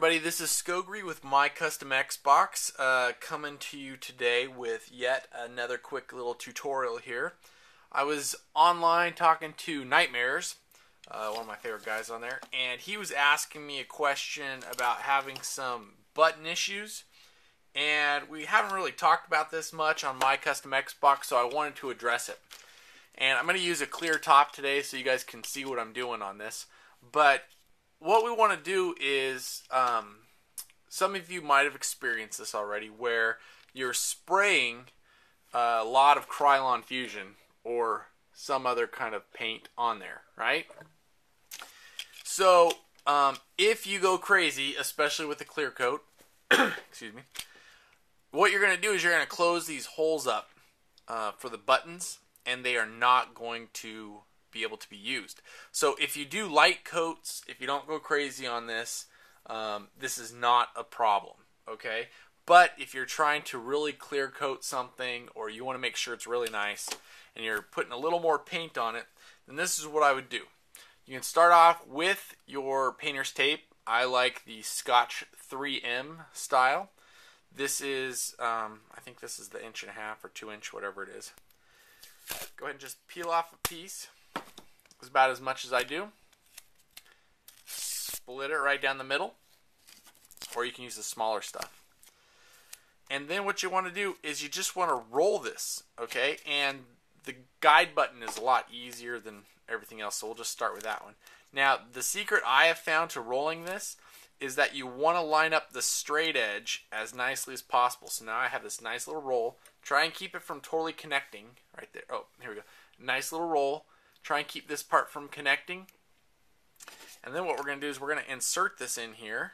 everybody, this is Skogri with MyCustomXbox coming to you today with yet another quick little tutorial here. I was online talking to Nightmares, one of my favorite guys on there, and he was asking me a question about having some button issues, and we haven't really talked about this much on MyCustomXbox, so I wanted to address it. And I'm going to use a clear top today so you guys can see what I'm doing on this, but what we want to do is, some of you might have experienced this already, where you're spraying a lot of Krylon Fusion or some other kind of paint on there, right? So, if you go crazy, especially with the clear coat, excuse me, what you're going to do is you're going to close these holes up for the buttons, and they are not going to be able to be used. So if you do light coats, if you don't go crazy on this, this is not a problem, okay? But if you're trying to really clear coat something, or you want to make sure it's really nice, and you're putting a little more paint on it, then this is what I would do. You can start off with your painter's tape. I like the Scotch 3M style. This is, I think this is the 1.5 or 2 inch, whatever it is. Go ahead and just peel off a piece. It's about as much as I do. Split it right down the middle, or you can use the smaller stuff. And then what you want to do is you just want to roll this, okay? And the guide button is a lot easier than everything else, so we'll just start with that one. Now, the secret I have found to rolling this is that you want to line up the straight edge as nicely as possible. So now I have this nice little roll. Try and keep it from totally connecting right there. Oh, here we go. Nice little roll. Try and keep this part from connecting. And then what we're going to do is we're going to insert this in here.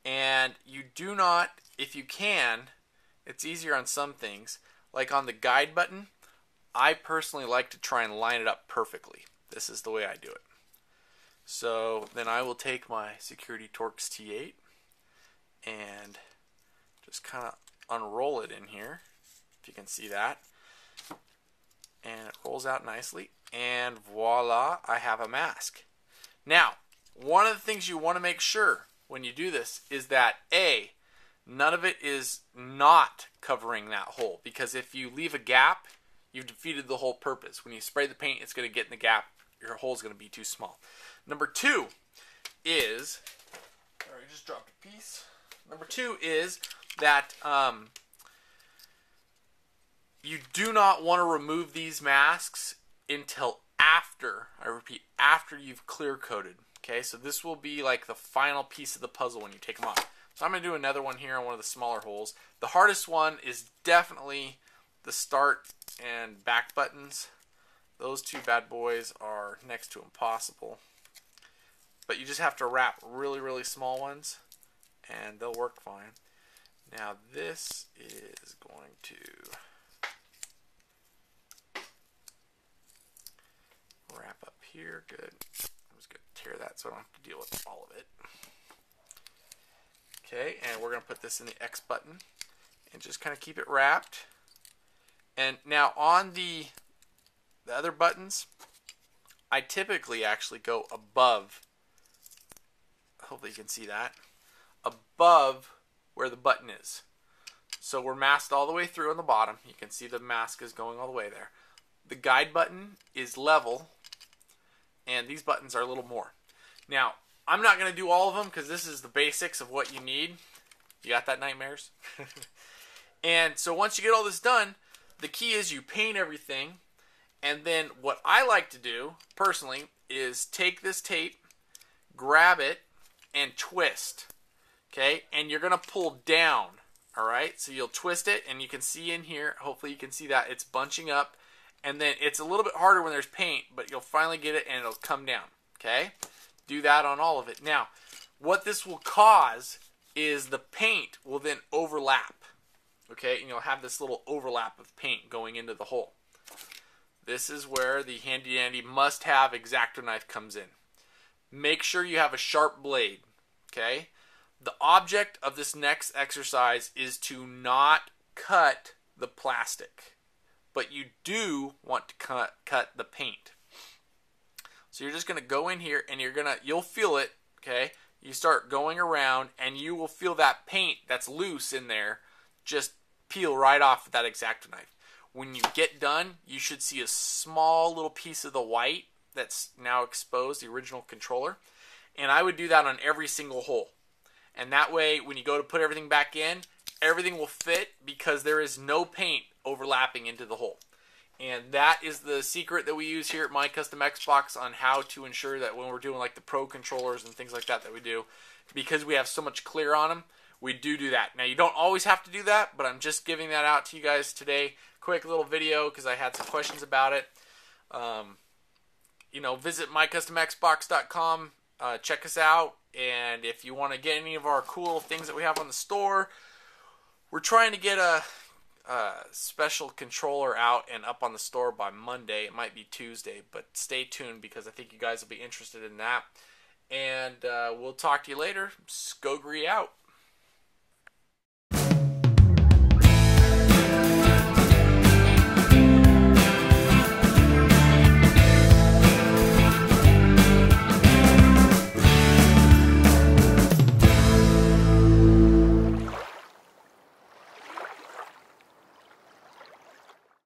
And you do not, if you can, it's easier on some things. Like on the guide button, I personally like to try and line it up perfectly. This is the way I do it. So then I will take my Security Torx T8 and just kind of unroll it in here, if you can see that. And it rolls out nicely, and voila, I have a mask. Now, one of the things you want to make sure when you do this is that A, none of it is not covering that hole, because if you leave a gap, you've defeated the whole purpose. When you spray the paint, it's going to get in the gap. Your hole is going to be too small. Number two is, sorry, I just dropped a piece. Number two is that you do not want to remove these masks until after, I repeat, after you've clear coated. Okay, so this will be like the final piece of the puzzle when you take them off. So I'm going to do another one here on one of the smaller holes. The hardest one is definitely the start and back buttons. Those two bad boys are next to impossible. But you just have to wrap really, really small ones, and they'll work fine. Now this is going to wrap up here. Good. I'm just going to tear that so I don't have to deal with all of it. Okay, and we're going to put this in the X button and just kind of keep it wrapped. And now on the other buttons, I typically actually go above, hopefully you can see that, above where the button is. So we're masked all the way through on the bottom. You can see the mask is going all the way there. The guide button is level, and these buttons are a little more. Now, I'm not going to do all of them because this is the basics of what you need. You got that, Nightmares? And so once you get all this done, the key is you paint everything. And then what I like to do, personally, is take this tape, grab it, and twist. Okay? And you're going to pull down. Alright? So you'll twist it, and you can see in here, hopefully you can see that, it's bunching up. And then it's a little bit harder when there's paint, but you'll finally get it, and it'll come down. Okay? Do that on all of it. Now, what this will cause is the paint will then overlap. Okay? And you'll have this little overlap of paint going into the hole. This is where the handy-dandy must-have X-Acto knife comes in. Make sure you have a sharp blade, okay? The object of this next exercise is to not cut the plastic, but you do want to cut the paint. So you're just going to go in here and you'll feel it, okay? you start going around, and you will feel that paint that's loose in there just peel right off with that X-Acto knife. When you get done, you should see a small little piece of the white that's now exposed, the original controller. And I would do that on every single hole. And that way, when you go to put everything back in, everything will fit because there is no paint overlapping into the hole. And that is the secret that we use here at MyCustomXbox on how to ensure that when we're doing like the Pro controllers and things like that we do, because we have so much clear on them, we do that. Now, you don't always have to do that, but I'm just giving that out to you guys today. Quick little video because I had some questions about it. You know, visit MyCustomXbox.com. Check us out, and if you want to get any of our cool things that we have on the store, we're trying to get a special controller out and up on the store by Monday. It might be Tuesday, but stay tuned because I think you guys will be interested in that. And we'll talk to you later. Skogri out.